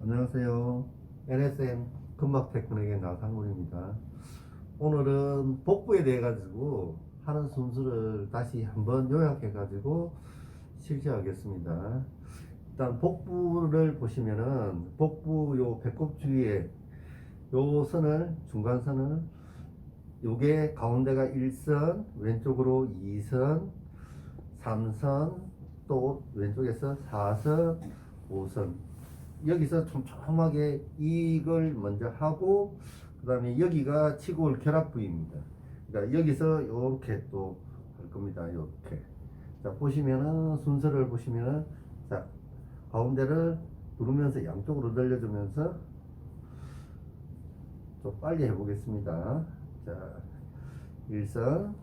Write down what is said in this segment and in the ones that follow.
안녕하세요. NSM 금박테크닉의 나상훈입니다. 오늘은 복부에 대해 가지고 하는 순서를 다시 한번 요약해 가지고 실시하겠습니다. 일단 복부를 보시면은 복부 요 배꼽 주위에 요 선을 중간선을 요게 가운데가 1선, 왼쪽으로 2선, 3선, 또 왼쪽에서 4선, 5선. 여기서 촘촘하게 이걸 먼저 하고 그 다음에 여기가 치골 결합 부위입니다. 그러니까 여기서 이렇게 또 할 겁니다. 이렇게. 자, 보시면은 순서를 보시면은 자, 가운데를 누르면서 양쪽으로 늘려주면서 좀 빨리 해보겠습니다. 자, 1선,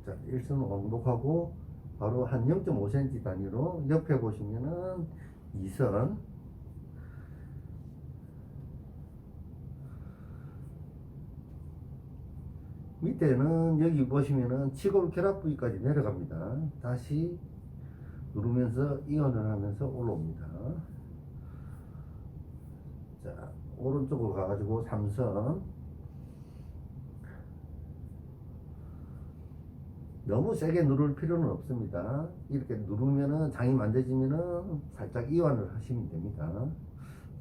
자, 1선 왕복하고 바로 한 0.5cm 단위로 옆에 보시면은 2선, 밑에는 여기 보시면은 치골 결합 부위까지 내려갑니다. 다시 누르면서 이완을 하면서 올라옵니다. 자, 오른쪽으로 가가지고 3선. 너무 세게 누를 필요는 없습니다. 이렇게 누르면은 장이 만져지면은 살짝 이완을 하시면 됩니다.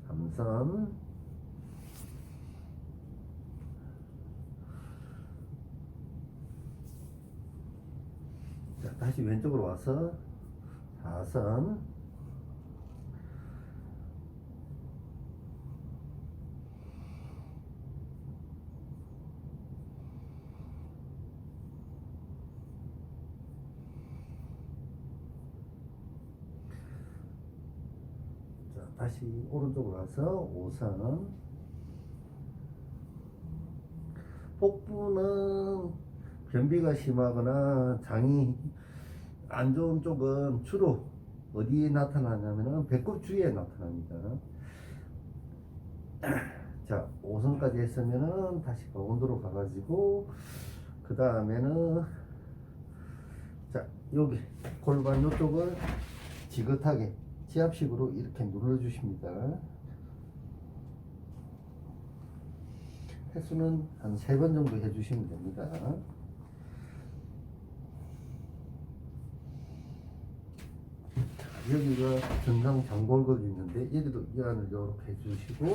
3선. 자, 다시 왼쪽으로 와서 4선. 자, 다시 오른쪽으로 와서 5선. 복부는 변비가 심하거나 장이 안 좋은 쪽은 주로 어디에 나타나냐면은 배꼽 주위에 나타납니다. 자, 5선까지 했으면은 다시 강원도로 가가지고 그 다음에는 자, 여기 골반 요쪽을 지긋하게 지압식으로 이렇게 눌러 주십니다. 횟수는 한 3번 정도 해주시면 됩니다. 여기가 전상 장골격이 있는데 여기도 이완을 이렇게 해주시고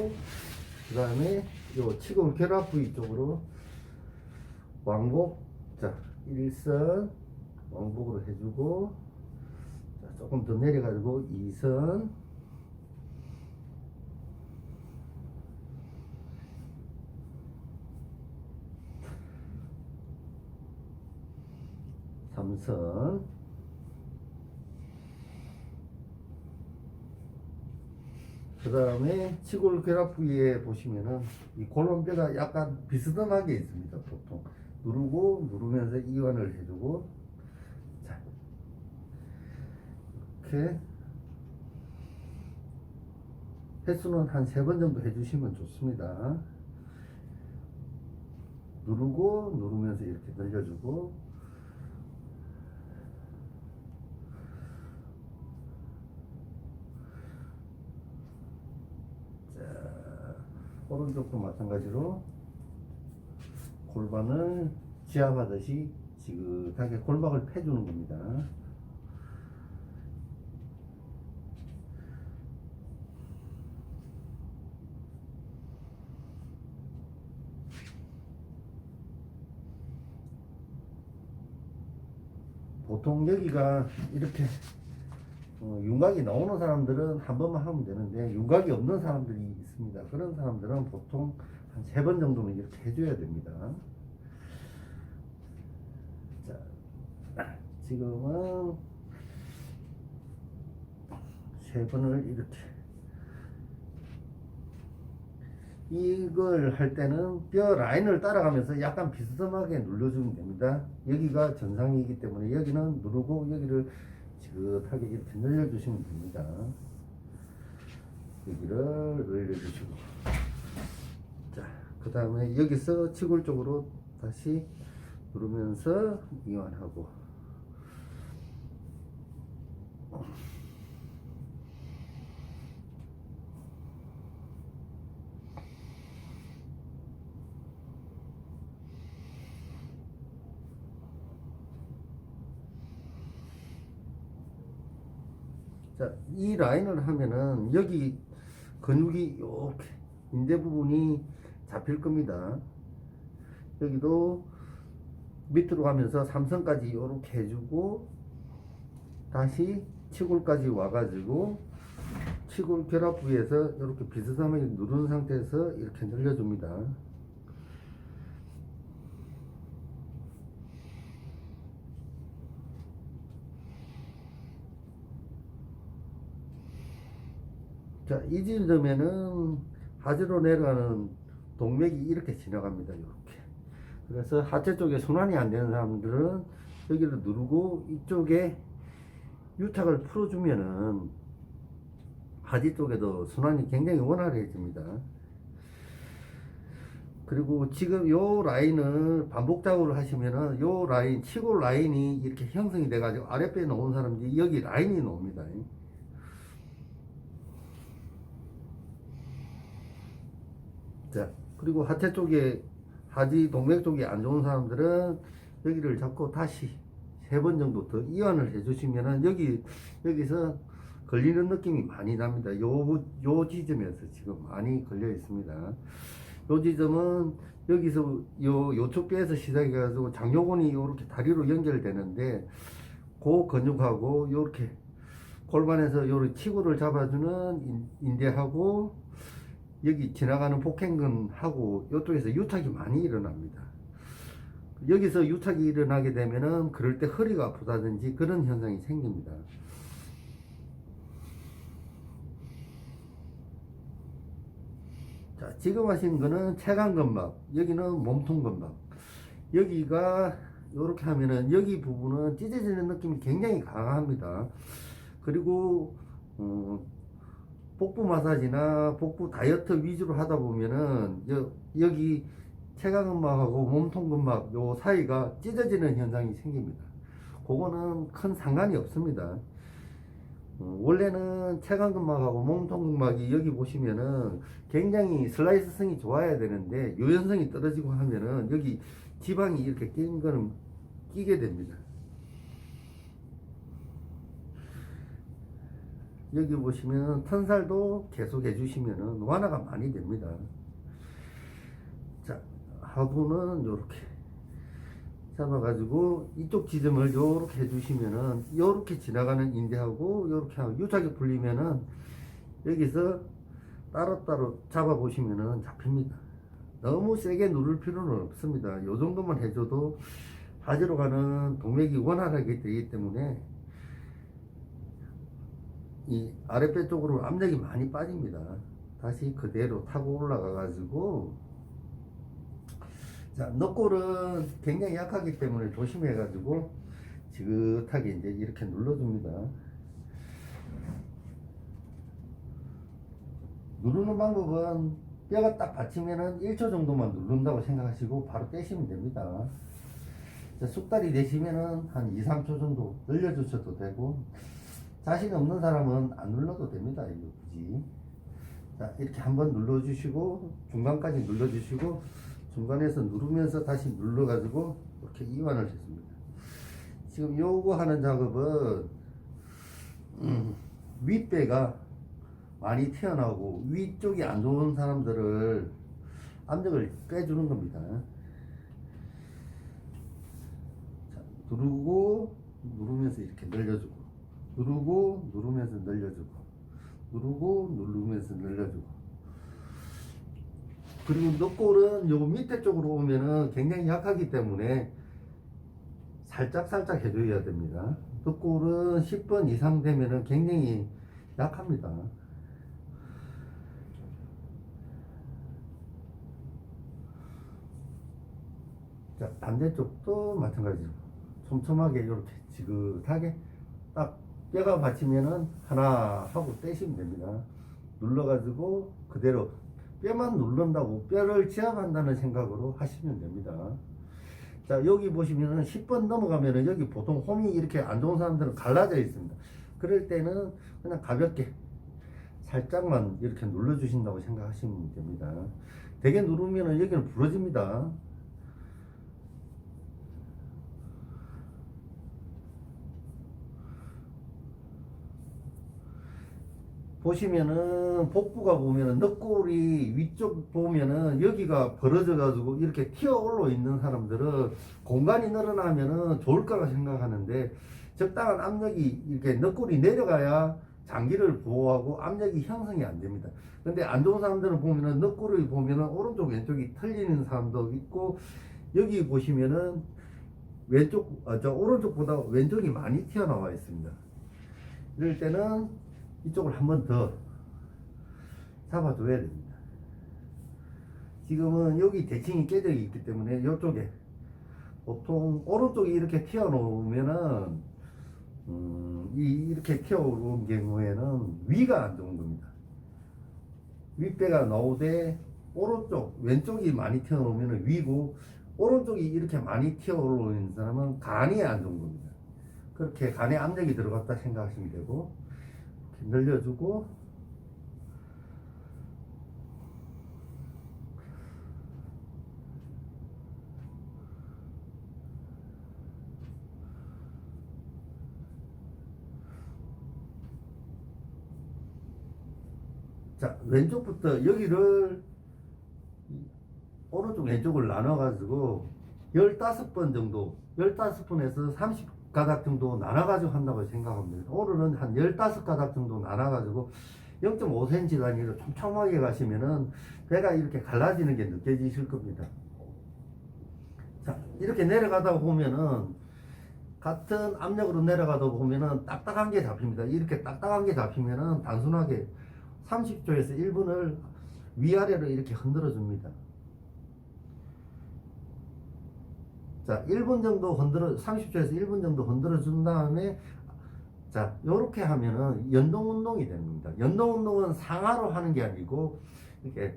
그 다음에 요 치골 결합 부위 쪽으로 왕복, 자 1선 왕복으로 해주고 자, 조금 더 내려가지고 2선 3선 그 다음에 치골 결합 부위에 보시면은 이 골반뼈가 약간 비스듬하게 있습니다. 보통 누르고 누르면서 이완을 해주고 자 이렇게 횟수는 한 3번 정도 해주시면 좋습니다. 누르고 누르면서 이렇게 늘려주고 자 오른쪽도 마찬가지로 골반을 지압하듯이 지긋하게 골반을 펴주는 겁니다. 보통 여기가 이렇게 윤곽이 나오는 사람들은 한 번만 하면 되는데 윤곽이 없는 사람들이 있습니다. 그런 사람들은 보통 한 3번 정도는 이렇게 해줘야 됩니다. 자, 지금은 3번을 이렇게 이걸 할 때는 뼈 라인을 따라가면서 약간 비스듬하게 눌러주면 됩니다. 여기가 정상이기 때문에 여기는 누르고 여기를 지긋하게 이렇게 늘려주시면 됩니다. 여기를 늘려주시고 자, 그 다음에 여기서 치골 쪽으로 다시 누르면서 이완하고. 자, 이 라인을 하면은 여기 근육이 이렇게 인대 부분이 잡힐 겁니다. 여기도 밑으로 가면서 삼선까지 이렇게 해주고 다시 치골까지 와가지고 치골 결합 부위에서 이렇게 비스듬하게 누른 상태에서 이렇게 늘려줍니다. 자, 이 지점에는 하지로 내려가는 동맥이 이렇게 지나갑니다. 이렇게. 그래서 하체 쪽에 순환이 안 되는 사람들은 여기를 누르고 이쪽에 유착을 풀어주면은 하지 쪽에도 순환이 굉장히 원활해집니다. 그리고 지금 요 라인을 반복 작업을 하시면은 요 라인, 치골 라인이 이렇게 형성이 돼가지고 아랫배에 놓은 사람들이 여기 라인이 나옵니다. 자, 그리고 하체 쪽에 하지 동맥 쪽이 안 좋은 사람들은 여기를 잡고 다시 3번 정도 더 이완을 해주시면은 여기서 걸리는 느낌이 많이 납니다. 요 지점에서 지금 많이 걸려 있습니다. 요 지점은 여기서 요쪽뼈에서 시작해가지고 장요근이 이렇게 다리로 연결되는데 그 근육하고 요렇게 골반에서 요렇게 치고를 잡아주는 인대하고 여기 지나가는 복행근하고 이쪽에서 유착이 많이 일어납니다. 여기서 유착이 일어나게 되면은 그럴 때 허리가 아프다든지 그런 현상이 생깁니다. 자, 지금 하신 거는 체간근막, 여기는 몸통근막. 여기가 이렇게 하면은 여기 부분은 찢어지는 느낌이 굉장히 강합니다. 그리고 복부 마사지나 복부 다이어트 위주로 하다 보면은 여기 체간근막하고 몸통근막 요 사이가 찢어지는 현상이 생깁니다. 그거는 큰 상관이 없습니다. 원래는 체간근막하고 몸통근막이 여기 보시면은 굉장히 슬라이스성이 좋아야 되는데 유연성이 떨어지고 하면은 여기 지방이 이렇게 낀 거는 끼게 됩니다. 여기 보시면 턴살도 계속 해주시면 완화가 많이 됩니다. 자, 하부는 이렇게 잡아가지고 이쪽 지점을 이렇게 해주시면은 이렇게 지나가는 인대하고 이렇게 하고 유착이 풀리면은 여기서 따로따로 잡아보시면은 잡힙니다. 너무 세게 누를 필요는 없습니다. 요 정도만 해줘도 하지로 가는 동맥이 원활하게 되기 때문에 이 아랫배 쪽으로 압력이 많이 빠집니다. 다시 그대로 타고 올라가 가지고 자, 넛골은 굉장히 약하기 때문에 조심해 가지고 지긋하게 이제 이렇게 눌러줍니다. 누르는 방법은 뼈가 딱 받치면은 1초 정도만 누른다고 생각하시고 바로 떼시면 됩니다. 자, 숙달이 되시면은 한 2, 3초 정도 늘려주셔도 되고 자신 없는 사람은 안 눌러도 됩니다. 이거 굳이. 자, 이렇게 한번 눌러주시고 중간까지 눌러주시고 중간에서 누르면서 다시 눌러가지고 이렇게 이완을 했습니다. 지금 요거 하는 작업은 윗배가 많이 튀어나오고 위쪽이 안 좋은 사람들을 압력을 빼주는 겁니다. 자, 누르고 누르면서 이렇게 늘려주고 누르고 누르면서 늘려주고 누르고 누르면서 늘려주고 그리고 넛골은 요 밑에 쪽으로 오면은 굉장히 약하기 때문에 살짝 해줘야 됩니다. 넛골은 10번 이상 되면은 굉장히 약합니다. 자, 반대쪽도 마찬가지로 촘촘하게 이렇게 지긋하게 딱 뼈가 받치면은 하나 하고 떼시면 됩니다. 눌러가지고 그대로 뼈만 누른다고 뼈를 지압한다는 생각으로 하시면 됩니다. 자, 여기 보시면은 10번 넘어가면은 여기 보통 홈이 이렇게 안 좋은 사람들은 갈라져 있습니다. 그럴 때는 그냥 가볍게 살짝만 이렇게 눌러주신다고 생각하시면 됩니다. 되게 누르면은 여기는 부러집니다. 보시면은 복부가 보면은 늑골이 위쪽 보면은 여기가 벌어져 가지고 이렇게 튀어 올라 있는 사람들은 공간이 늘어나면은 좋을 거라 생각하는데 적당한 압력이 이렇게 늑골이 내려가야 장기를 보호하고 압력이 형성이 안 됩니다. 근데 안 좋은 사람들은 보면은 늑골을 보면은 오른쪽 왼쪽이 틀리는 사람도 있고 여기 보시면은 왼쪽 저 오른쪽보다 왼쪽이 많이 튀어나와 있습니다. 이럴 때는 이쪽을 한 번 더 잡아줘야 됩니다. 지금은 여기 대칭이 깨져 있기 때문에 이쪽에 보통 오른쪽이 이렇게 튀어나오면은 이렇게 튀어오른 경우에는 위가 안 좋은 겁니다. 윗배가 나오되 오른쪽 왼쪽이 많이 튀어나오면 위고 오른쪽이 이렇게 많이 튀어오르는 사람은 간이 안 좋은 겁니다. 그렇게 간에 압력이 들어갔다 생각하시면 되고 늘려주고 자 왼쪽부터 여기를 오른쪽 왼쪽을 나눠 가지고 15번 정도 15번에서 30가닥 정도 나눠 가지고 한다고 생각합니다. 오늘은 한 15가닥 정도 나눠 가지고 0.5cm 단위로 촘촘하게 가시면은 배가 이렇게 갈라지는 게 느껴지실 겁니다. 자 이렇게 내려가다 보면은 같은 압력으로 내려가다 보면은 딱딱한 게 잡힙니다. 이렇게 딱딱한 게 잡히면은 단순하게 30초에서 1분을 위아래로 이렇게 흔들어 줍니다. 자, 1분 정도 흔들어, 30초에서 1분 정도 흔들어 준 다음에, 자, 요렇게 하면은 연동 운동이 되는 겁니다. 연동 운동은 상하로 하는 게 아니고, 이렇게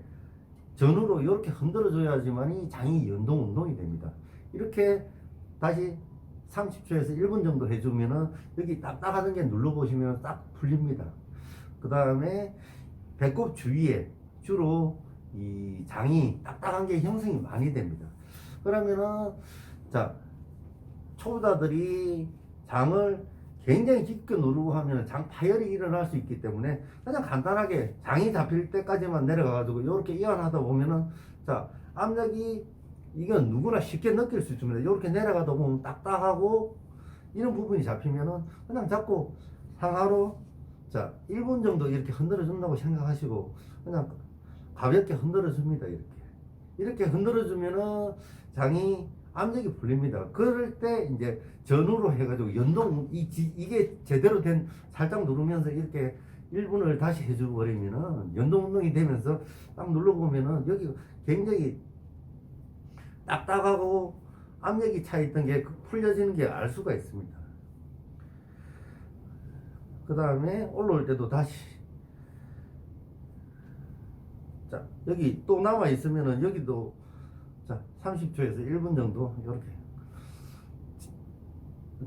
전후로 이렇게 흔들어 줘야지만이 장이 연동 운동이 됩니다. 이렇게 다시 30초에서 1분 정도 해주면은, 여기 딱딱하던 게 눌러보시면 딱 풀립니다. 그 다음에 배꼽 주위에 주로 이 장이 딱딱한 게 형성이 많이 됩니다. 그러면은 자 초보자들이 장을 굉장히 깊게 누르고 하면 장 파열이 일어날 수 있기 때문에 그냥 간단하게 장이 잡힐 때까지만 내려가 가지고 이렇게 이완하다 보면은 자 압력이 이건 누구나 쉽게 느낄 수 있습니다. 이렇게 내려가다 보면 딱딱하고 이런 부분이 잡히면은 그냥 잡고 상하로 자 1분 정도 이렇게 흔들어 준다고 생각하시고 그냥 가볍게 흔들어 줍니다. 이렇게 흔들어 주면은 장이 압력이 풀립니다. 그럴 때 이제 전후로 해가지고 연동 이게 제대로 된 살짝 누르면서 이렇게 1분을 다시 해줘 버리면은 연동 운동이 되면서 딱 눌러보면은 여기 굉장히 딱딱하고 압력이 차 있던 게 풀려지는 게 알 수가 있습니다. 그 다음에 올라올 때도 다시 자 여기 또 남아 있으면은 여기도 자 30초에서 1분 정도 이렇게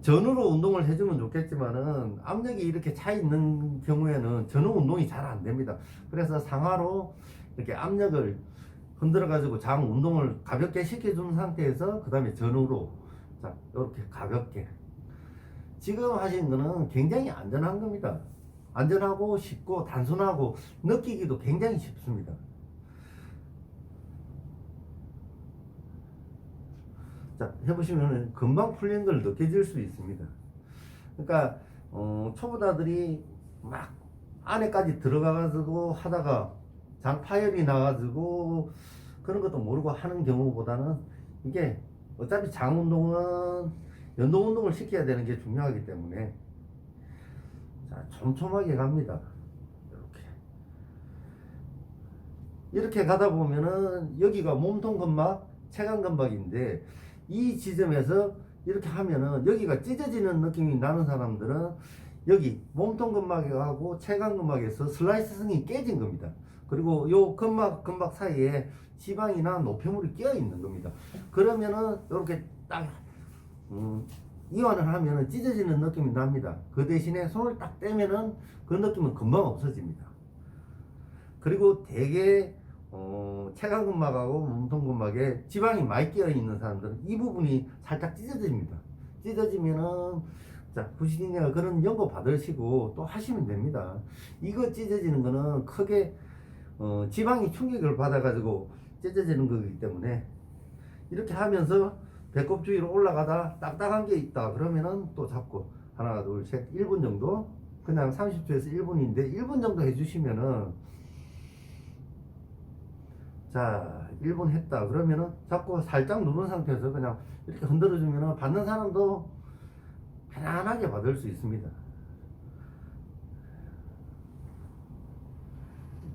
전후로 운동을 해주면 좋겠지만은 압력이 이렇게 차 있는 경우에는 전후 운동이 잘 안 됩니다. 그래서 상하로 이렇게 압력을 흔들어 가지고 장 운동을 가볍게 시켜준 상태에서 그 다음에 전후로 자 이렇게 가볍게 지금 하신 거는 굉장히 안전한 겁니다. 안전하고 쉽고 단순하고 느끼기도 굉장히 쉽습니다. 자 해보시면 금방 풀린 걸 느껴질 수 있습니다. 그러니까 초보자들이 막 안에까지 들어가가지고 하다가 장 파열이 나가지고 그런 것도 모르고 하는 경우보다는 이게 어차피 장 운동은 연동 운동을 시켜야 되는 게 중요하기 때문에 자 촘촘하게 갑니다. 이렇게 가다 보면은 여기가 몸통 근막, 체간 근막인데 이 지점에서 이렇게 하면은 여기가 찢어지는 느낌이 나는 사람들은 여기 몸통 근막하고 체간 근막에서 슬라이스성이 깨진 겁니다. 그리고 요 근막 사이에 지방이나 노폐물이 끼어 있는 겁니다. 그러면은 이렇게 딱 이완을 하면은 찢어지는 느낌이 납니다. 그 대신에 손을 딱 떼면은 그 느낌은 금방 없어집니다. 그리고 대개 체간근막하고 몸통근막에 지방이 많이 끼어 있는 사람들은 이 부분이 살짝 찢어집니다. 찢어지면은 자, 부신이나 그런 연고 받으시고 또 하시면 됩니다. 이거 찢어지는 거는 크게 지방이 충격을 받아가지고 찢어지는 거기 때문에 이렇게 하면서 배꼽 주위로 올라가다 딱딱한 게 있다 그러면은 또 잡고 하나 둘 셋 1분 정도 그냥 30초에서 1분인데 1분 정도 해주시면은 자 1분 했다 그러면은 잡고 살짝 누른 상태에서 그냥 이렇게 흔들어 주면은 받는 사람도 편안하게 받을 수 있습니다.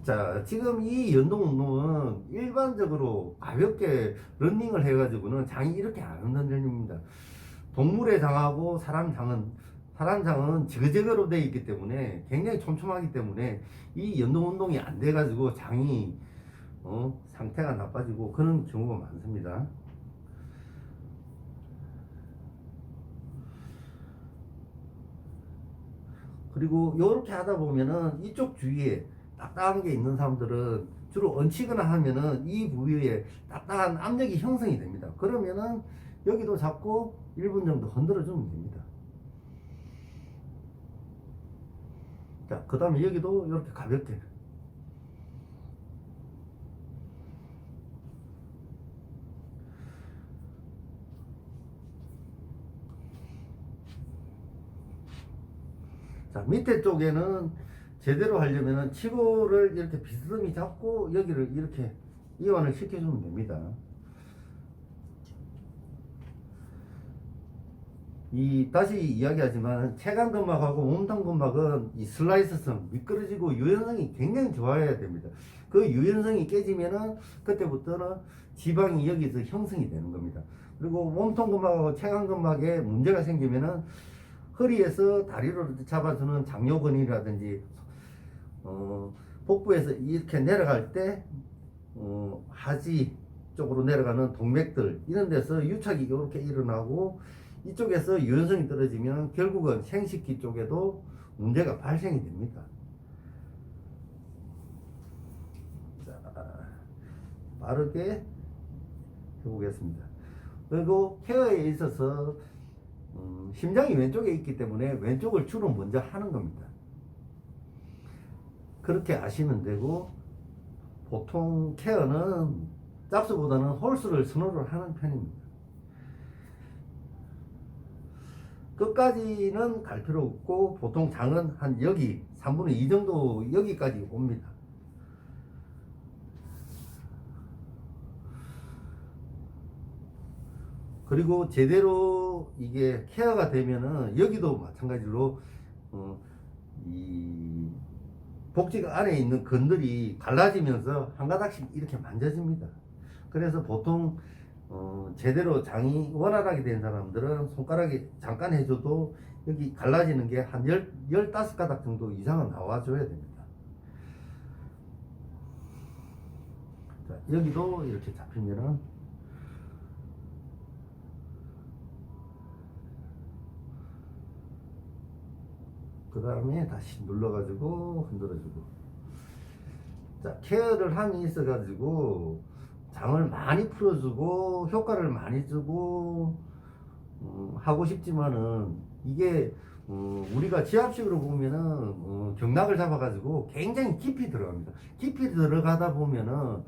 자, 지금 이 연동 운동은 일반적으로 가볍게 런닝을 해가지고는 장이 이렇게 안 흔들립니다. 동물의 장하고 사람 장은 지그재그로 되어 있기 때문에 굉장히 촘촘하기 때문에 이 연동 운동이 안 돼가지고 장이 상태가 나빠지고 그런 경우가 많습니다. 그리고 이렇게 하다 보면은 이쪽 주위에 딱딱한 게 있는 사람들은 주로 얹히거나 하면은 이 부위에 딱딱한 압력이 형성이 됩니다. 그러면은 여기도 잡고 1분 정도 흔들어 주면 됩니다. 자, 그 다음에 여기도 이렇게 가볍게 자, 밑에 쪽에는 제대로 하려면은 치고를 이렇게 비스듬히 잡고 여기를 이렇게 이완을 시켜주면 됩니다. 다시 이야기하지만 체간근막하고 몸통근막은 이 슬라이스성, 미끄러지고 유연성이 굉장히 좋아야 됩니다. 그 유연성이 깨지면은 그때부터는 지방이 여기서 형성이 되는 겁니다. 그리고 몸통근막하고 체간근막에 문제가 생기면은 허리에서 다리로 잡아주는 장요근이라든지 복부에서 이렇게 내려갈 때 하지 쪽으로 내려가는 동맥들 이런 데서 유착이 이렇게 일어나고 이쪽에서 유연성이 떨어지면 결국은 생식기 쪽에도 문제가 발생이 됩니다. 자, 빠르게 해보겠습니다. 그리고 케어에 있어서 심장이 왼쪽에 있기 때문에 왼쪽을 주로 먼저 하는 겁니다. 그렇게 아시면 되고 보통 케어는 잡스보다는 홀수를 선호를 하는 편입니다. 끝까지는 갈 필요 없고 보통 장은 한 여기 3분의 2 정도 여기까지 옵니다. 그리고 제대로 이게 케어가 되면은 여기도 마찬가지로 이 복직 안에 있는 근들이 갈라지면서 한 가닥씩 이렇게 만져집니다. 그래서 보통 제대로 장이 원활하게 된 사람들은 손가락에 잠깐 해줘도 여기 갈라지는 게 한 15가닥 정도 이상은 나와줘야 됩니다. 자, 여기도 이렇게 잡히면은 그 다음에 다시 눌러가지고 흔들어주고. 자, 케어를 함이 있어가지고 장을 많이 풀어주고 효과를 많이 주고 하고 싶지만은 이게 우리가 지압식으로 보면은 경락을 잡아가지고 굉장히 깊이 들어갑니다. 깊이 들어가다 보면은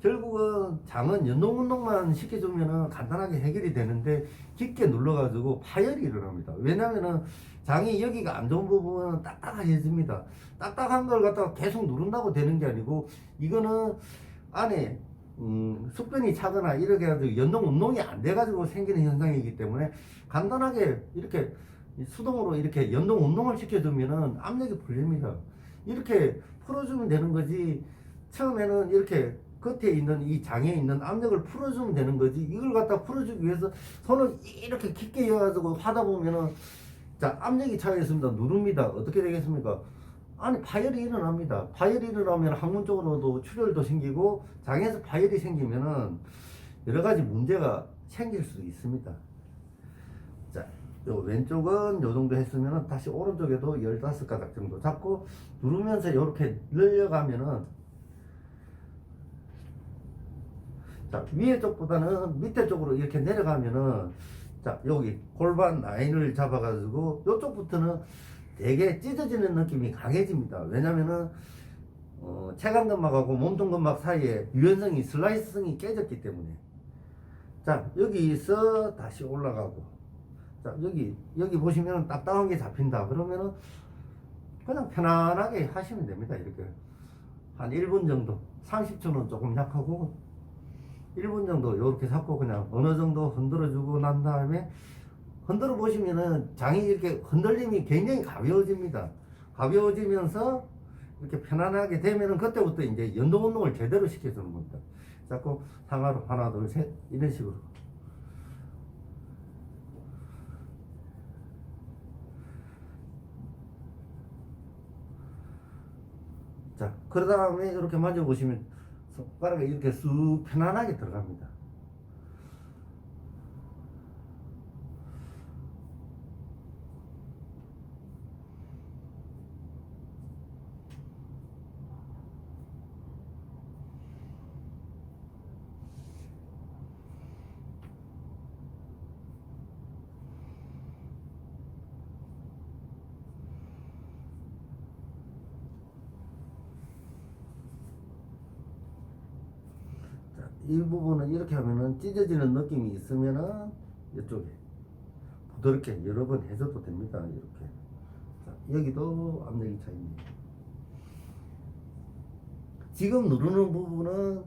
결국은 장은 연동운동만 시켜주면은 간단하게 해결이 되는데 깊게 눌러가지고 파열이 일어납니다. 왜냐면은 장이 여기가 안 좋은 부분은 딱딱해집니다. 딱딱한 걸 갖다가 계속 누른다고 되는 게 아니고 이거는 안에 숙변이 차거나 이렇게 해가지고 연동 운동이 안 돼가지고 생기는 현상이기 때문에 간단하게 이렇게 수동으로 이렇게 연동 운동을 시켜주면은 압력이 풀립니다. 이렇게 풀어주면 되는 거지. 처음에는 이렇게 겉에 있는 이 장에 있는 압력을 풀어주면 되는 거지. 이걸 갖다 풀어주기 위해서 손을 이렇게 깊게 해가지고 하다 보면은 자, 압력이 차여 있습니다. 누릅니다. 어떻게 되겠습니까? 아니, 파열이 일어납니다. 파열이 일어나면 항문 쪽으로도 출혈도 생기고 장에서 파열이 생기면은 여러 가지 문제가 생길 수도 있습니다. 자, 요 왼쪽은 요 정도 했으면 다시 오른쪽에도 15가닥 정도 잡고 누르면서 이렇게 늘려가면은, 자, 위에 쪽보다는 밑에 쪽으로 이렇게 내려가면은, 자, 여기 골반 라인을 잡아가지고 요쪽부터는 되게 찢어지는 느낌이 강해집니다. 왜냐면은 체간근막하고 몸통근막 사이에 유연성이, 슬라이스성이 깨졌기 때문에. 자, 여기서 다시 올라가고, 자, 여기 보시면 딱딱한 게 잡힌다 그러면은 그냥 편안하게 하시면 됩니다. 이렇게 한 1분 정도, 30초는 조금 약하고 1분 정도 이렇게 잡고 그냥 어느 정도 흔들어 주고 난 다음에, 흔들어 보시면은 장이 이렇게 흔들림이 굉장히 가벼워집니다. 가벼워지면서 이렇게 편안하게 되면은 그때부터 이제 연동 운동을 제대로 시켜주는 겁니다. 자꾸 상하로 하나 둘 셋 이런 식으로. 자, 그 다음에 이렇게 만져보시면 손가락이 이렇게 쑥 편안하게 들어갑니다. 자, 이 부분은 이렇게 하면은 찢어지는 느낌이 있으면은 이쪽에 부드럽게 여러 번 해줘도 됩니다. 이렇게. 자, 여기도 압력이 차 있네요. 지금 누르는 부분은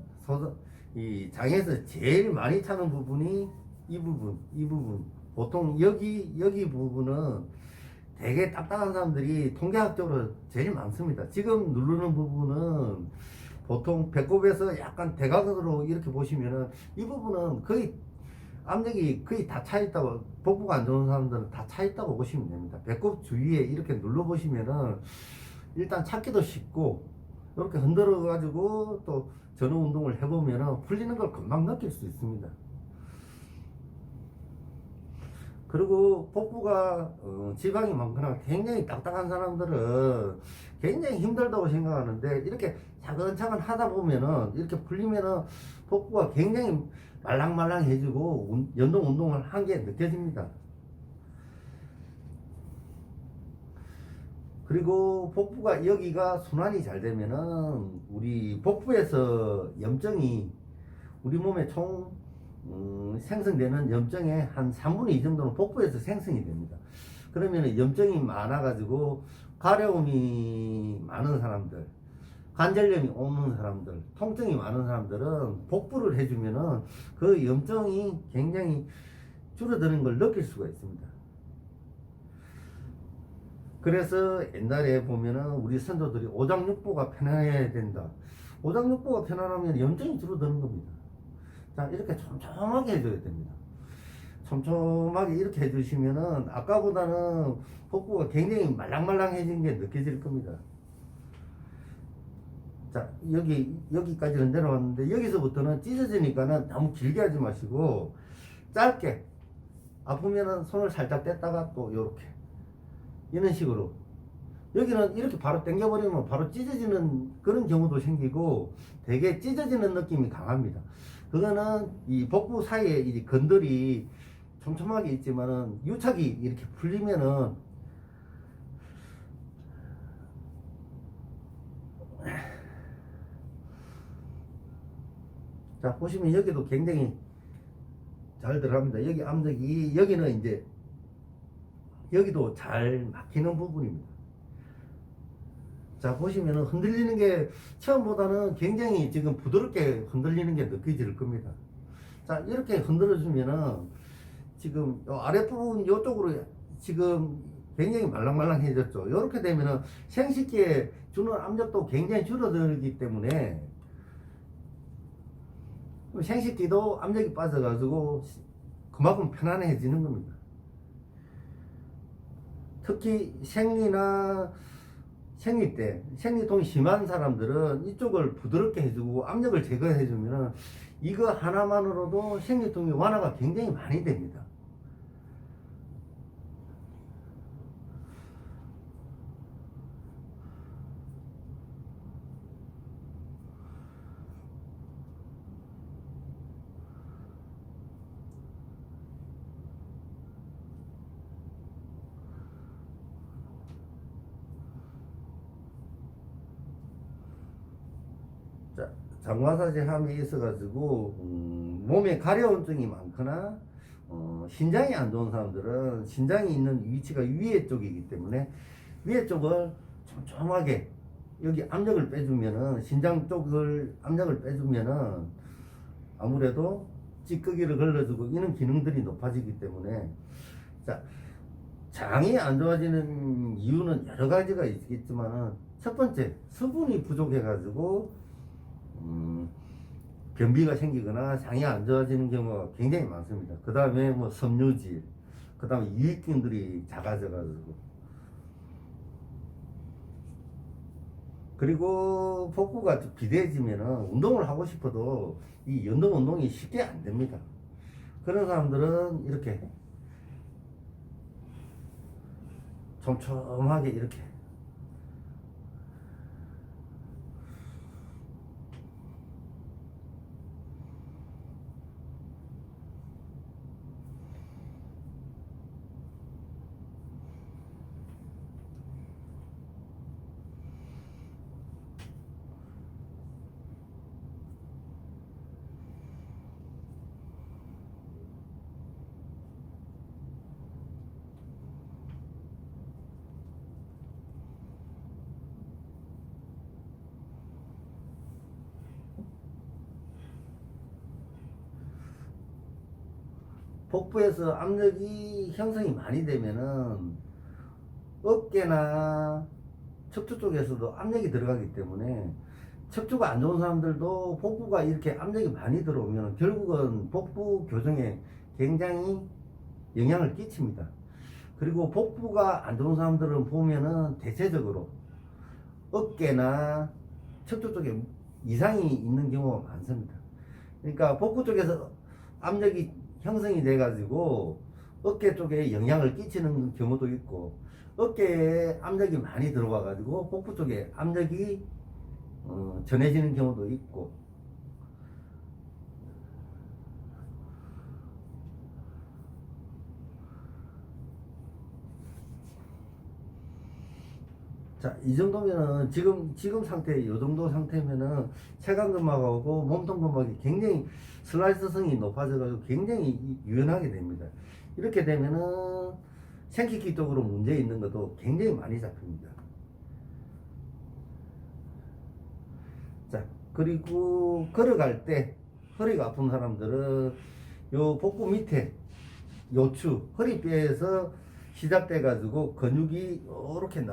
이 장에서 제일 많이 차는 부분이 이 부분. 보통 여기 부분은 되게 딱딱한 사람들이 통계학적으로 제일 많습니다. 지금 누르는 부분은 보통 배꼽에서 약간 대각으로 이렇게 보시면은 이 부분은 거의 압력이 거의 다 차 있다고, 복부가 안 좋은 사람들은 다 차 있다고 보시면 됩니다. 배꼽 주위에 이렇게 눌러 보시면은 일단 찾기도 쉽고, 이렇게 흔들어 가지고 또 전후 운동을 해보면은 풀리는 걸 금방 느낄 수 있습니다. 그리고 복부가 지방이 많거나 굉장히 딱딱한 사람들은 굉장히 힘들다고 생각하는데, 이렇게 차근차근 하다 보면은 이렇게 풀리면은 복부가 굉장히 말랑말랑해지고 연동 운동을 한 게 느껴집니다. 그리고 복부가 여기가 순환이 잘 되면은 우리 복부에서 염증이, 우리 몸에 총 생성되는 염증의 한 3분의 2 정도는 복부에서 생성이 됩니다. 그러면 염증이 많아가지고 가려움이 많은 사람들, 관절염이 오는 사람들, 통증이 많은 사람들은 복부를 해주면은 그 염증이 굉장히 줄어드는 걸 느낄 수가 있습니다. 그래서 옛날에 보면은 우리 선조들이 오장육부가 편안해야 된다. 오장육부가 편안하면 염증이 줄어드는 겁니다. 자, 이렇게 촘촘하게 해줘야 됩니다. 촘촘하게 이렇게 해주시면은 아까보다는 복부가 굉장히 말랑말랑해진 게 느껴질 겁니다. 자, 여기까지는 내려왔는데, 여기서부터는 찢어지니까는 너무 길게 하지 마시고 짧게, 아프면은 손을 살짝 뗐다가 또 요렇게 이런 식으로. 여기는 이렇게 바로 당겨버리면 바로 찢어지는 그런 경우도 생기고 되게 찢어지는 느낌이 강합니다. 그거는 이 복부 사이에 이 건들이 촘촘하게 있지만은 유착이 이렇게 풀리면은, 자, 보시면 여기도 굉장히 잘 들어갑니다. 여기 암석이, 여기는 이제 여기도 잘 막히는 부분입니다. 자, 보시면은 흔들리는 게 처음보다는 굉장히 지금 부드럽게 흔들리는 게 느껴질 겁니다. 자, 이렇게 흔들어주면은 지금 요 아랫부분 요쪽으로 지금 굉장히 말랑말랑해졌죠. 이렇게 되면은 생식기에 주는 압력도 굉장히 줄어들기 때문에 생식기도 압력이 빠져가지고 그만큼 편안해지는 겁니다. 특히 생리나 생리 때 생리통이 심한 사람들은 이쪽을 부드럽게 해주고 압력을 제거해주면은 이거 하나만으로도 생리통이 완화가 굉장히 많이 됩니다. 자, 장마사제 함에 있어가지고 몸에 가려움증이 많거나 신장이 안 좋은 사람들은 신장이 있는 위치가 위에 쪽이기 때문에 위에 쪽을 촘촘하게 여기 압력을 빼주면은 신장 쪽을 압력을 빼주면은 아무래도 찌꺼기를 걸러주고 이런 기능들이 높아지기 때문에 자, 장이 안 좋아지는 이유는 여러 가지가 있겠지만 첫 번째 수분이 부족해 가지고 변비가 생기거나 장이 안 좋아지는 경우가 굉장히 많습니다. 그 다음에 뭐 섬유질, 그 다음에 유익균들이 작아져 가지고, 그리고 복부가 비대해지면은 운동을 하고 싶어도 이 연동 운동이 쉽게 안 됩니다. 그런 사람들은 이렇게 촘촘하게 이렇게 복부에서 압력이 형성이 많이 되면은 어깨나 척추 쪽에서도 압력이 들어가기 때문에 척추가 안 좋은 사람들도 복부가 이렇게 압력이 많이 들어오면 결국은 복부 교정에 굉장히 영향을 끼칩니다. 그리고 복부가 안 좋은 사람들은 보면은 대체적으로 어깨나 척추 쪽에 이상이 있는 경우가 많습니다. 그러니까 복부 쪽에서 압력이 형성이 돼 가지고 어깨 쪽에 영향을 끼치는 경우도 있고, 어깨에 압력이 많이 들어와 가지고 복부 쪽에 압력이 전해지는 경우도 있고. 자, 이 정도면은 지금 상태, 요 정도 상태면은 체간근막하고 몸통근막이 굉장히 슬라이스성이 높아져가지고 굉장히 유연하게 됩니다. 이렇게 되면은 생기기 쪽으로 문제 있는 것도 굉장히 많이 잡힙니다. 자, 그리고 걸어갈 때 허리가 아픈 사람들은 요 복부 밑에 요추, 허리뼈에서 시작돼 가지고 근육이 이렇게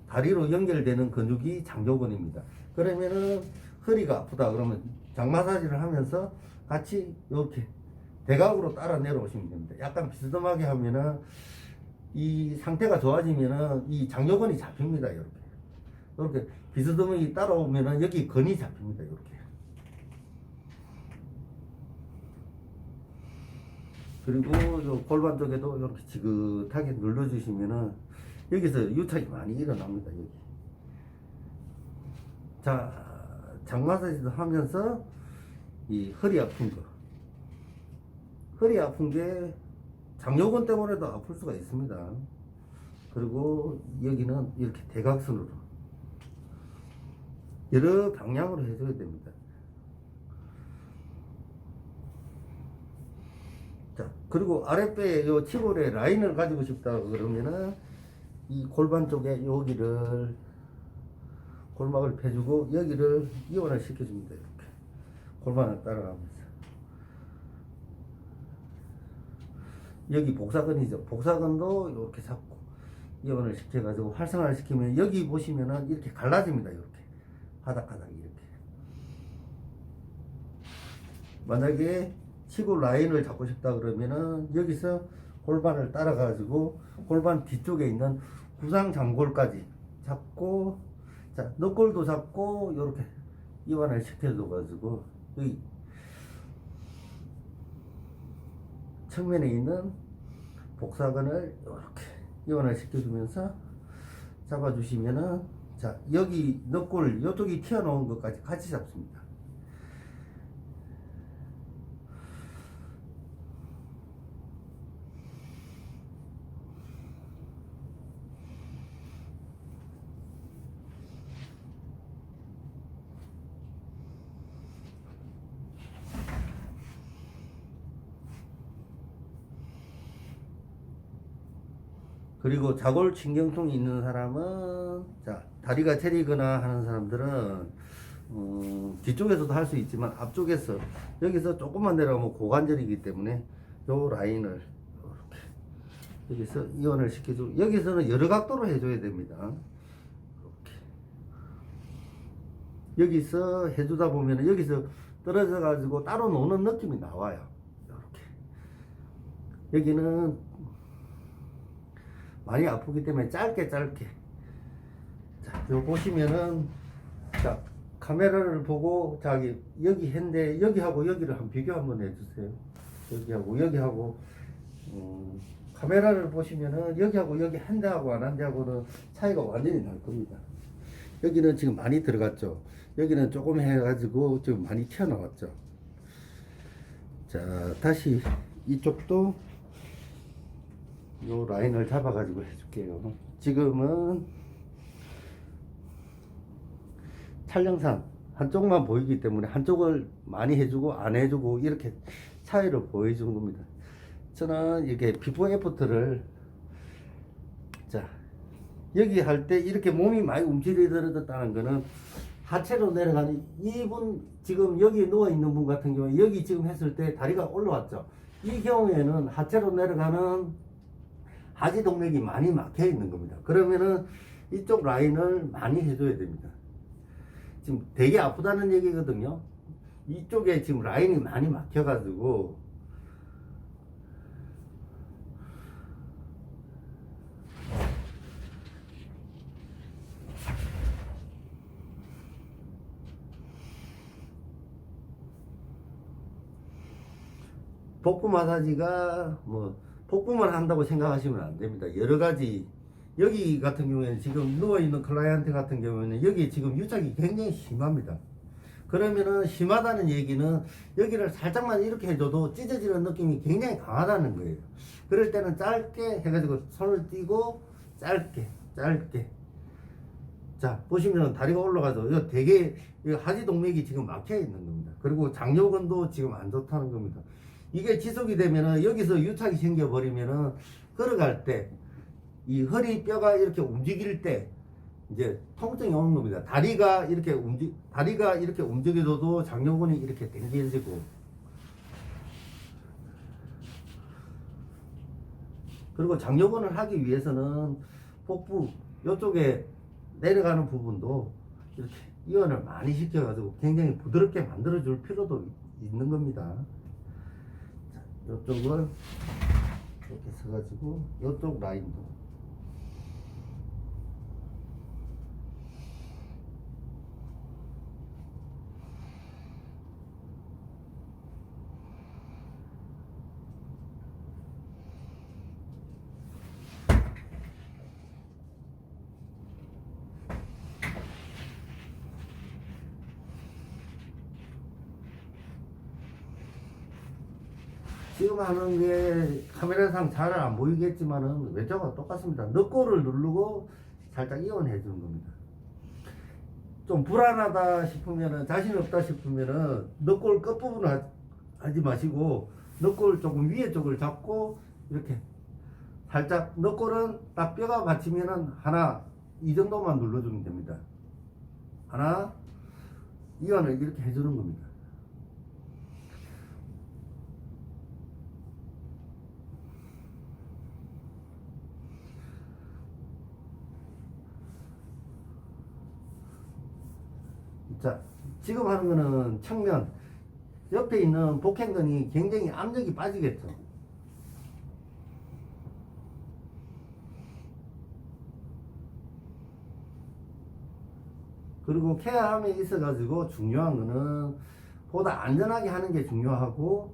다리로 연결되는 근육이 장조근입니다. 그러면은 허리가 아프다 그러면 장 마사지를 하면서 같이 이렇게 대각으로 따라 내려오시면 됩니다. 약간 비스듬하게 하면은 이 상태가 좋아지면은 이 장조근이 잡힙니다. 이렇게 비스듬하게 따라오면은 여기 근이 잡힙니다. 이렇게. 그리고 요 골반 쪽에도 이렇게 지긋하게 눌러주시면은 여기서 유착이 많이 일어납니다. 여기. 자, 장 마사지도 하면서 이 허리 아픈 거, 허리 아픈 게 장요근 때문에도 아플 수가 있습니다. 그리고 여기는 이렇게 대각선으로 여러 방향으로 해줘야 됩니다. 자, 그리고 아랫배에 요 치골에 라인을 가지고 싶다 그러면은 이 골반 쪽에 여기를 골막을 펴주고 여기를 이완을 시켜줍니다. 이렇게 골반을 따라가면서 여기 복사근이죠. 복사근도 이렇게 잡고 이완을 시켜가지고 활성화를 시키면 여기 보시면은 이렇게 갈라집니다. 이렇게 바닥바닥 이렇게. 만약에 치골 라인을 잡고 싶다 그러면은 여기서 골반을 따라가지고 골반 뒤쪽에 있는 구상장골까지 잡고, 자, 너골도 잡고, 요렇게 이완을 시켜줘가지고, 여기 측면에 있는 복사근을 이렇게 이완을 시켜주면서 잡아주시면은, 자, 여기 너골 이쪽이 튀어나온 것까지 같이 잡습니다. 그리고 자골신경통이 있는 사람은, 자, 다리가 저리거나 하는 사람들은 뒤쪽에서도 할 수 있지만 앞쪽에서, 여기서 조금만 내려가면 고관절이기 때문에 요 라인을 이렇게 여기서 이완을 시켜주고, 여기서는 여러 각도로 해줘야 됩니다. 이렇게 여기서 해주다 보면 여기서 떨어져 가지고 따로 노는 느낌이 나와요. 이렇게 여기는 많이 아프기 때문에 짧게. 자, 요 보시면은, 자, 카메라를 보고, 자기, 여기 했는데, 여기하고 여기를 한번 비교 한번 해주세요. 여기하고, 카메라를 보시면은, 여기하고 여기 한 대하고 안 한 대하고는 차이가 완전히 날 겁니다. 여기는 지금 많이 들어갔죠. 여기는 조금 해가지고 지금 많이 튀어나왔죠. 자, 다시 이쪽도 요 라인을 잡아가지고 해줄게요. 지금은 촬영상 한쪽만 보이기 때문에 한쪽을 많이 해주고 안 해주고 이렇게 차이를 보여주는 겁니다. 저는 이렇게 비포 애프터를, 자, 여기 할 때 이렇게 몸이 많이 움츠러들었다는 거는 하체로 내려가는, 이분 지금 여기 누워 있는 분 같은 경우에 여기 지금 했을 때 다리가 올라왔죠. 이 경우에는 하체로 내려가는 하지동맥이 많이 막혀 있는 겁니다. 그러면은 이쪽 라인을 많이 해줘야 됩니다. 지금 되게 아프다는 얘기거든요. 이쪽에 지금 라인이 많이 막혀가지고, 복부 마사지가 뭐 복부만 한다고 생각하시면 안 됩니다. 여러 가지, 여기 같은 경우에는 지금 누워있는 클라이언트 같은 경우에는 여기 지금 유착이 굉장히 심합니다. 그러면은 심하다는 얘기는 여기를 살짝만 이렇게 해줘도 찢어지는 느낌이 굉장히 강하다는 거예요. 그럴 때는 짧게 해가지고 손을 띄고 짧게. 자, 보시면 다리가 올라가서 이거 되게 하지동맥이 지금 막혀 있는 겁니다. 그리고 장요근도 지금 안 좋다는 겁니다. 이게 지속이 되면은 여기서 유착이 생겨버리면은 걸어갈 때 이 허리뼈가 이렇게 움직일 때 이제 통증이 오는 겁니다. 다리가 이렇게 움직여줘도 장요근이 이렇게 당겨지고, 그리고 장요근을 하기 위해서는 복부 이쪽에 내려가는 부분도 이렇게 이완을 많이 시켜가지고 굉장히 부드럽게 만들어줄 필요도 있는 겁니다. 자, 이쪽을 이렇게 써가지고 이쪽 라인도 지금 하는 게 카메라상 잘 안 보이겠지만은 외적과 똑같습니다. 너골을 누르고 살짝 이완해 주는 겁니다. 좀 불안하다 싶으면은, 자신 없다 싶으면은 너골 끝부분을 하지 마시고 너골 조금 위에 쪽을 잡고 이렇게 살짝, 너골은 딱 뼈가 받치면은 하나, 이 정도만 눌러주면 됩니다. 하나, 이완을 이렇게 해주는 겁니다. 자, 지금 하는 거는 측면, 옆에 있는 복행근이 굉장히 압력이 빠지겠죠. 그리고 케어함에 있어가지고 중요한 거는 보다 안전하게 하는 게 중요하고,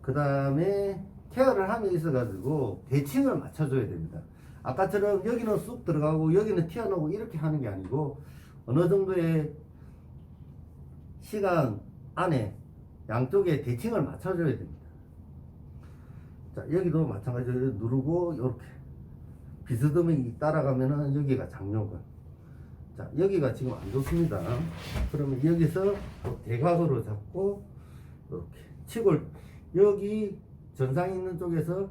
그 다음에 케어를 함에 있어 가지고 대칭을 맞춰줘야 됩니다. 아까처럼 여기는 쑥 들어가고 여기는 튀어나오고 이렇게 하는 게 아니고 어느 정도의 시간 안에 양쪽에 대칭을 맞춰줘야 됩니다. 자, 여기도 마찬가지로 누르고 이렇게 비스듬히 따라가면은 여기가 장요근. 자, 여기가 지금 안 좋습니다. 그러면 여기서 또 대각으로 잡고 이렇게 치골, 여기 전상 있는 쪽에서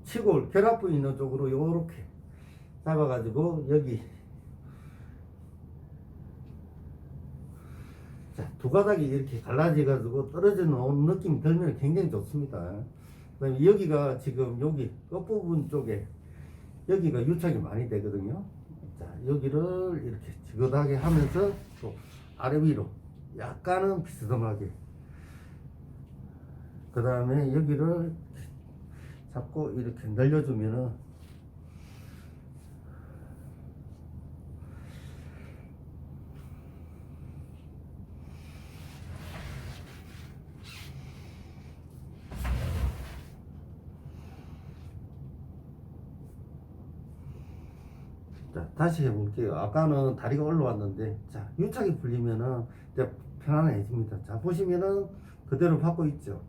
치골 결합 부위 있는 쪽으로 이렇게 잡아가지고 여기, 자, 두 가닥이 이렇게 갈라져 가지고 떨어져 나온 느낌이 들면 굉장히 좋습니다. 그다음에 여기가 지금 여기 끝부분 쪽에 여기가 유착이 많이 되거든요. 자, 여기를 이렇게 지그하게 하면서 또 아래 위로 약간은 비스듬하게, 그 다음에 여기를 잡고 이렇게 늘려주면은 자, 다시 해볼게요. 아까는 다리가 올라왔는데, 자, 유착이 풀리면은 이제 편안해집니다. 자, 보시면은 그대로 받고 있죠.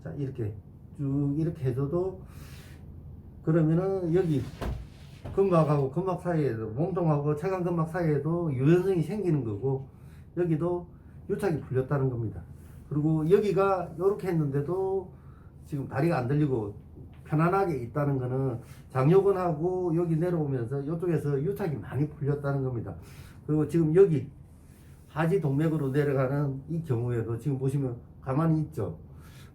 자, 이렇게 쭉 이렇게 해줘도, 그러면은 여기 근막하고 근막 사이에도, 몸통하고 체간근막 사이에도 유연성이 생기는 거고, 여기도 유착이 풀렸다는 겁니다. 그리고 여기가 이렇게 했는데도 지금 다리가 안 들리고 편안하게 있다는 거는 장요근하고 여기 내려오면서 이쪽에서 유착이 많이 풀렸다는 겁니다. 그리고 지금 여기 하지 동맥으로 내려가는 이 경우에도 지금 보시면 가만히 있죠.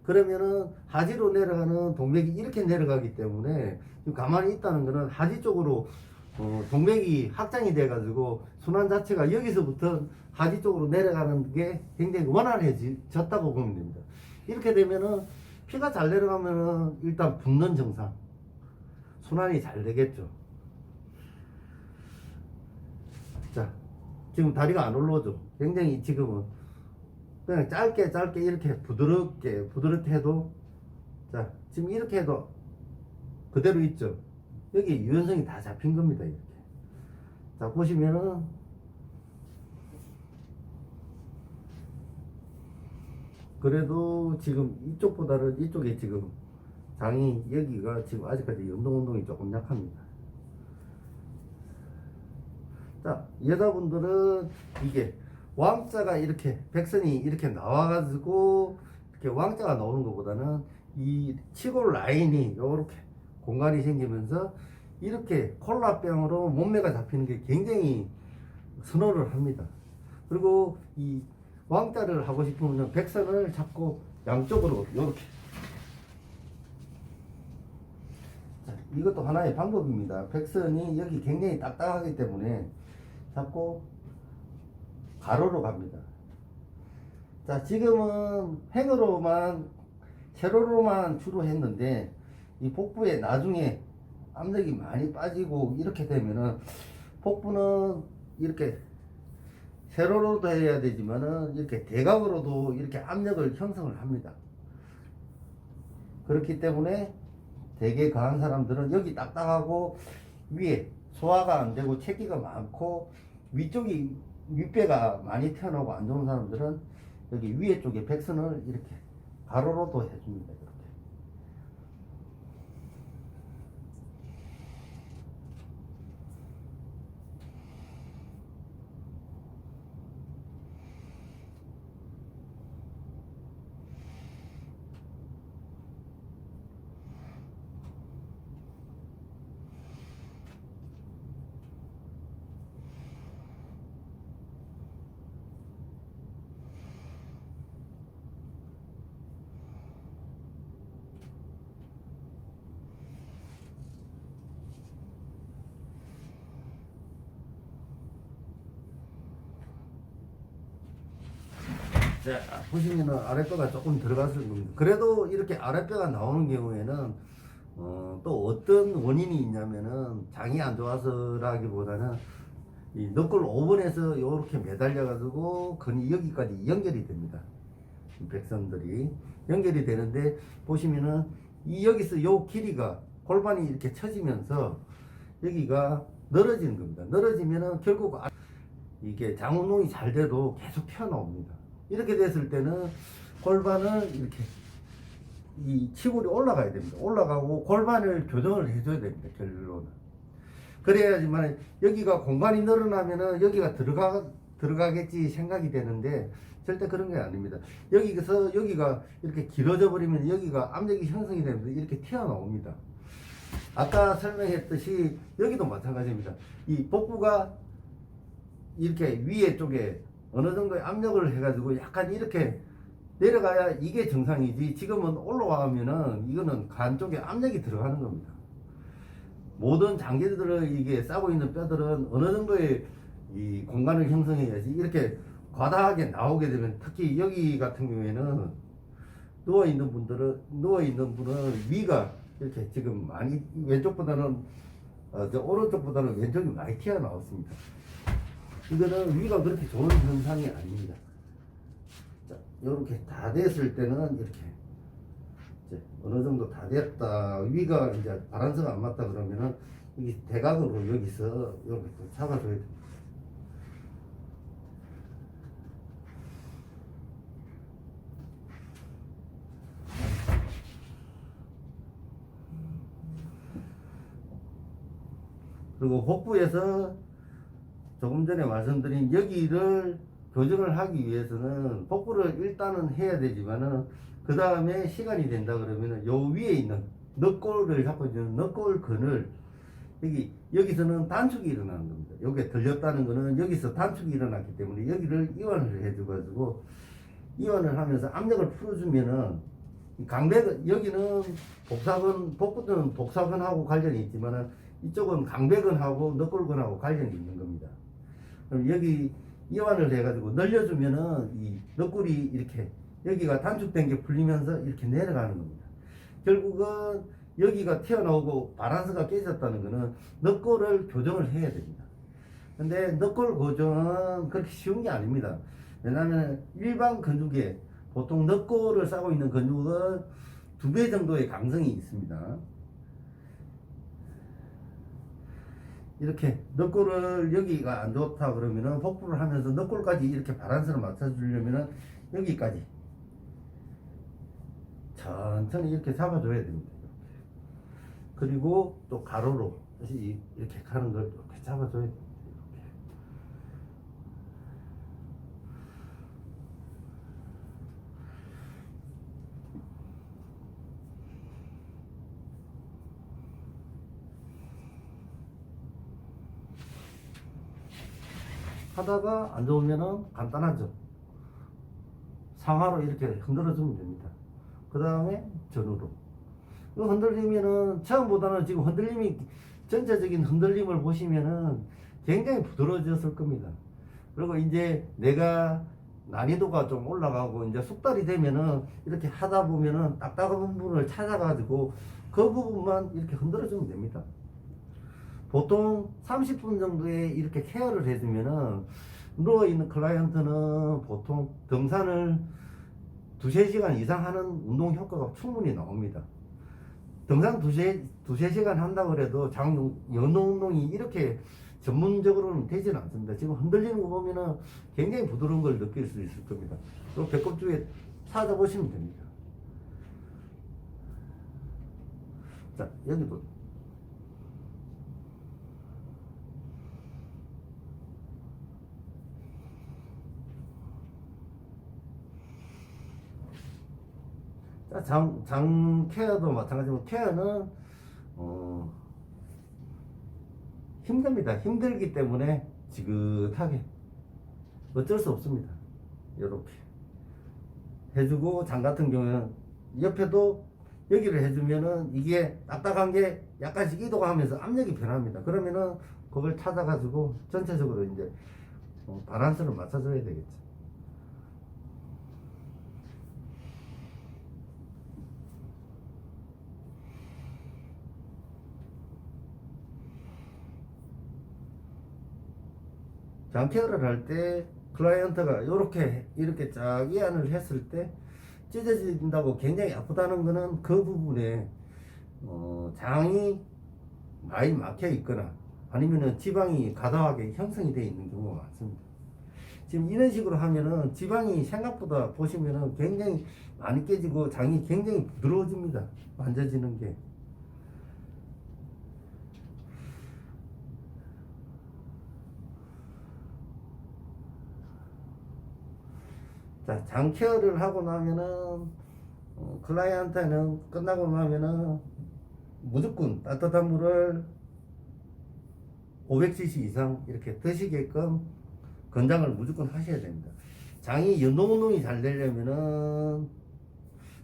그러면은 하지로 내려가는 동맥이 이렇게 내려가기 때문에 지금 가만히 있다는 거는 하지 쪽으로 동맥이 확장이 돼 가지고 순환 자체가 여기서부터 하지 쪽으로 내려가는 게 굉장히 원활해졌다고 보면 됩니다. 이렇게 되면은 피가 잘 내려가면은 일단 붓는 증상, 순환이 잘 되겠죠. 자, 지금 다리가 안 올라오죠. 굉장히 지금은 그냥 짧게 이렇게 부드럽게 해도, 자, 지금 이렇게 해도 그대로 있죠. 여기 유연성이 다 잡힌 겁니다. 이렇게. 자, 보시면은 그래도 지금 이쪽보다는 이쪽에 지금 장이, 여기가 지금 아직까지 운동이 조금 약합니다. 자, 여자분들은 이게 왕자가 이렇게 백선이 이렇게 나와가지고 이렇게 왕자가 나오는 것보다는 이 치골 라인이 이렇게 공간이 생기면서 이렇게 콜라병으로 몸매가 잡히는 게 굉장히 선호를 합니다. 그리고 이 왕자를 하고 싶으면 백선을 잡고 양쪽으로 이렇게, 자, 이것도 하나의 방법입니다. 백선이 여기 굉장히 딱딱하기 때문에 잡고 가로로 갑니다. 자, 지금은 횡으로만, 세로로만 주로 했는데 이 복부에 나중에 압력이 많이 빠지고 이렇게 되면은 복부는 이렇게 세로로도 해야 되지만은 이렇게 대각으로도 이렇게 압력을 형성을 합니다. 그렇기 때문에 되게 강한 사람들은 여기 딱딱하고 위에 소화가 안 되고 체기가 많고 위쪽이 윗배가 많이 튀어나오고 안 좋은 사람들은 여기 위에 쪽에 백선을 이렇게 가로로도 해줍니다. 이렇게. 자, 보시면은 아랫배가 조금 들어갔을 겁니다. 그래도 이렇게 아랫배가 나오는 경우에는 또 어떤 원인이 있냐면은 장이 안 좋아서라기보다는 이 너클 5번에서 이렇게 매달려 가지고 근이 여기까지 연결이 됩니다. 이 백선들이 연결이 되는데 보시면은 여기서 요 길이가 골반이 이렇게 처지면서 여기가 늘어지는 겁니다. 늘어지면은 결국 이게 장운동이 잘 돼도 계속 튀어나옵니다. 이렇게 됐을 때는 골반을 이렇게 이 치골이 올라가야 됩니다. 올라가고 골반을 교정을 해줘야 됩니다. 결론은. 그래야지만 여기가 공간이 늘어나면은 여기가 들어가겠지 생각이 되는데 절대 그런 게 아닙니다. 여기서 여기가 이렇게 길어져 버리면 여기가 압력이 형성이 되면서 이렇게 튀어나옵니다. 아까 설명했듯이 여기도 마찬가지입니다. 이 복부가 이렇게 위에 쪽에 어느 정도의 압력을 해가지고 약간 이렇게 내려가야 이게 정상이지, 지금은 올라가면은 이거는 간 쪽에 압력이 들어가는 겁니다. 모든 장기들을 이게 싸고 있는 뼈들은 어느 정도의 이 공간을 형성해야지, 이렇게 과다하게 나오게 되면, 특히 여기 같은 경우에는 누워있는 분은 위가 이렇게 지금 많이 왼쪽보다는 오른쪽보다는 왼쪽이 많이 튀어나왔습니다. 이거는 위가 그렇게 좋은 현상이 아닙니다. 자, 이렇게 다 됐을 때는 이렇게 이제 어느 정도 다 됐다, 위가 이제 바란스가 안 맞다 그러면은 여기 대각으로 여기서 이렇게 잡아줘야 됩니다. 그리고 복부에서 조금 전에 말씀드린 여기를 교정을 하기 위해서는 복부를 일단은 해야 되지만은 그 다음에 시간이 된다 그러면은 요 위에 있는 늑골을 잡고 있는 늑골근을 여기서는 단축이 일어나는 겁니다. 여기에 들렸다는 거는 여기서 단축이 일어났기 때문에 여기를 이완을 해줘가지고, 이완을 하면서 압력을 풀어주면은 강백, 여기는 복사근, 복부는 복사근하고 관련이 있지만은 이쪽은 강백근하고 늑골근하고 관련이 있는 겁니다. 그럼 여기 이완을 해가지고 늘려주면은 이 늑골이 이렇게 여기가 단축된 게 풀리면서 이렇게 내려가는 겁니다. 결국은 여기가 튀어나오고 바란스가 깨졌다는 거는 늑골을 교정을 해야 됩니다. 근데 늑골 교정은 그렇게 쉬운 게 아닙니다. 왜냐하면 일반 근육에 보통 늑골을 싸고 있는 근육은 2배 정도의 강성이 있습니다. 이렇게 늑골을 여기가 안 좋다 그러면은 복부를 하면서 늑골까지 이렇게 바란스를 맞춰주려면은 여기까지 천천히 이렇게 잡아줘야 됩니다. 그리고 또 가로로 이렇게 가는 걸 이렇게 잡아줘야 됩니다. 하다가 안 좋으면은 간단하죠. 상하로 이렇게 흔들어 주면 됩니다. 그 다음에 전후로. 이거 흔들리면은 처음보다는 지금 흔들림이, 전체적인 흔들림을 보시면은 굉장히 부드러워졌을 겁니다. 그리고 이제 내가 난이도가 좀 올라가고 이제 숙달이 되면은 이렇게 하다 보면은 딱딱한 부분을 찾아가지고 그 부분만 이렇게 흔들어 주면 됩니다. 보통 30분 정도에 이렇게 케어를 해주면은 누워있는 클라이언트는 보통 등산을 2~3시간 이상 하는 운동 효과가 충분히 나옵니다. 등산 2~3시간 한다고 해도 연동 운동이 이렇게 전문적으로는 되지는 않습니다. 지금 흔들리는 거 보면은 굉장히 부드러운 걸 느낄 수 있을 겁니다. 그리고 배꼽 쪽에 찾아보시면 됩니다. 자, 여기도. 장 케어도 마찬가지고, 케어는 힘듭니다. 힘들기 때문에 지긋하게 어쩔 수 없습니다. 이렇게 해주고, 장 같은 경우에는 옆에도 여기를 해주면은 이게 딱딱한 게 약간씩 이동하면서 압력이 변합니다. 그러면은 그걸 찾아가지고 전체적으로 이제 바란스를 맞춰줘야 되겠죠. 장 케어를 할 때 클라이언트가 이렇게 쫙 이완을 했을 때 찢어진다고 굉장히 아프다는 거는 그 부분에 장이 많이 막혀 있거나 아니면은 지방이 과다하게 형성이 되어 있는 경우가 많습니다. 지금 이런 식으로 하면은 지방이 생각보다 보시면은 굉장히 많이 깨지고 장이 굉장히 부드러워집니다. 만져지는 게. 자, 장 케어를 하고 나면은 클라이언트는 끝나고 나면은 무조건 따뜻한 물을 500cc 이상 이렇게 드시게끔 권장을 무조건 하셔야 됩니다. 장이 연동운동이 잘 되려면은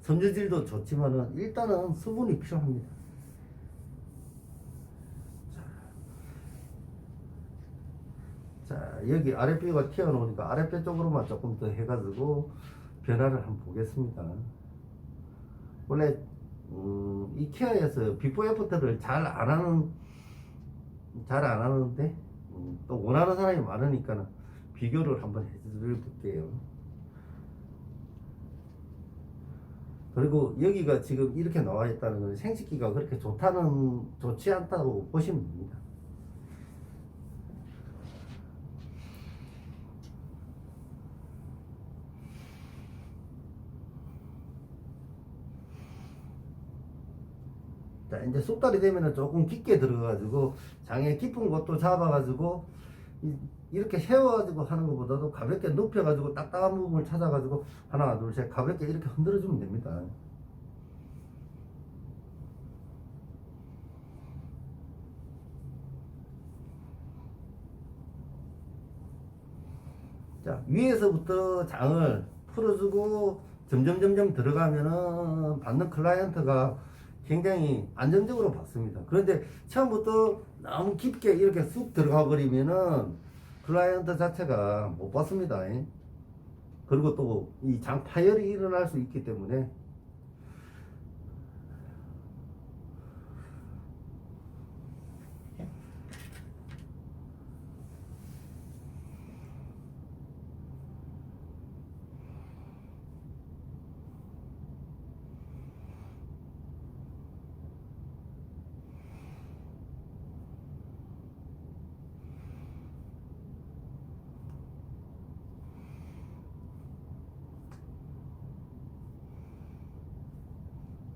섬유질도 좋지만은 일단은 수분이 필요합니다. 자, 여기 아랫배가 튀어나오니까 아랫배 쪽으로만 조금 더 해가지고 변화를 한번 보겠습니다. 원래 이케아에서 비포 애프터를 잘 안 하는데 또 원하는 사람이 많으니까 비교를 한번 해드릴게요. 그리고 여기가 지금 이렇게 나와 있다는 건 생식기가 그렇게 좋지 않다고 보시면 됩니다. 자, 이제 숙달이 되면은 조금 깊게 들어가가지고 장에 깊은 곳도 잡아가지고 이렇게 세워가지고 하는 것보다도 가볍게 눕혀가지고 딱딱한 부분을 찾아가지고 하나 둘 셋 가볍게 이렇게 흔들어주면 됩니다. 자, 위에서부터 장을 풀어주고 점점 들어가면은 받는 클라이언트가 굉장히 안정적으로 받습니다. 그런데 처음부터 너무 깊게 이렇게 쑥 들어가 버리면은 클라이언트 자체가 못 받습니다. 그리고 또 이 장 파열이 일어날 수 있기 때문에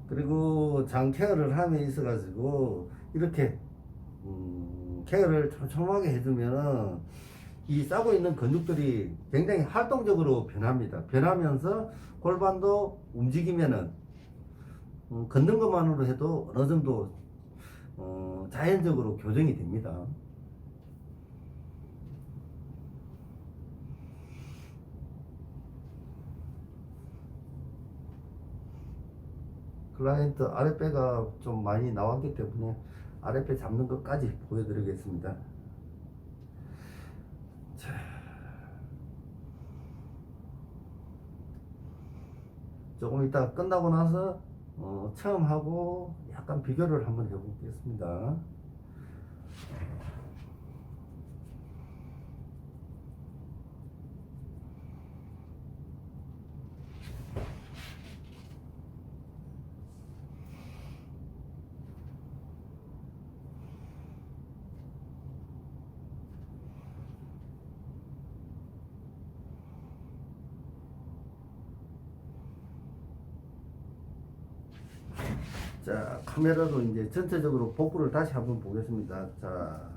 그리고 장 케어를 함에 있어 가지고 이렇게 케어를 촘촘하게 해주면은 이 싸고 있는 근육들이 굉장히 활동적으로 변합니다. 변하면서 골반도 움직이면은 걷는 것만으로 해도 어느 정도 자연적으로 교정이 됩니다. 클라이언트 아랫배가 좀 많이 나왔기 때문에 아랫배 잡는 것까지 보여드리겠습니다. 자, 조금 이따 끝나고 나서 처음 하고 약간 비교를 한번 해보겠습니다. 자, 카메라로 이제 전체적으로 복부를 다시 한번 보겠습니다. 자,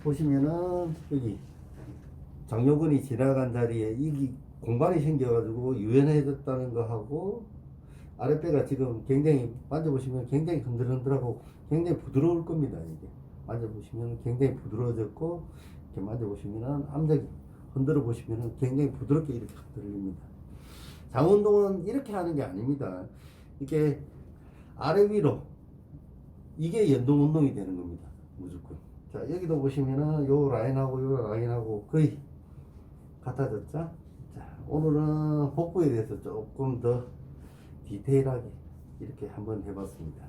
보시면은 여기 장요근이 지나간 자리에 이 공간이 생겨가지고 유연해졌다는 거 하고 아랫배가 지금 굉장히 만져보시면 굉장히 흔들흔들하고 굉장히 부드러울 겁니다. 이게 만져보시면 굉장히 부드러워졌고 이렇게 만져보시면은 암벽이 흔들어 보시면은 굉장히 부드럽게 이렇게 흔들립니다. 장운동은 이렇게 하는 게 아닙니다. 이게 아래 위로 이게 연동 운동이 되는 겁니다. 무조건. 자, 여기도 보시면은 요 라인하고 거의 같아졌죠? 자, 오늘은 복부에 대해서 조금 더 디테일하게 이렇게 한번 해봤습니다.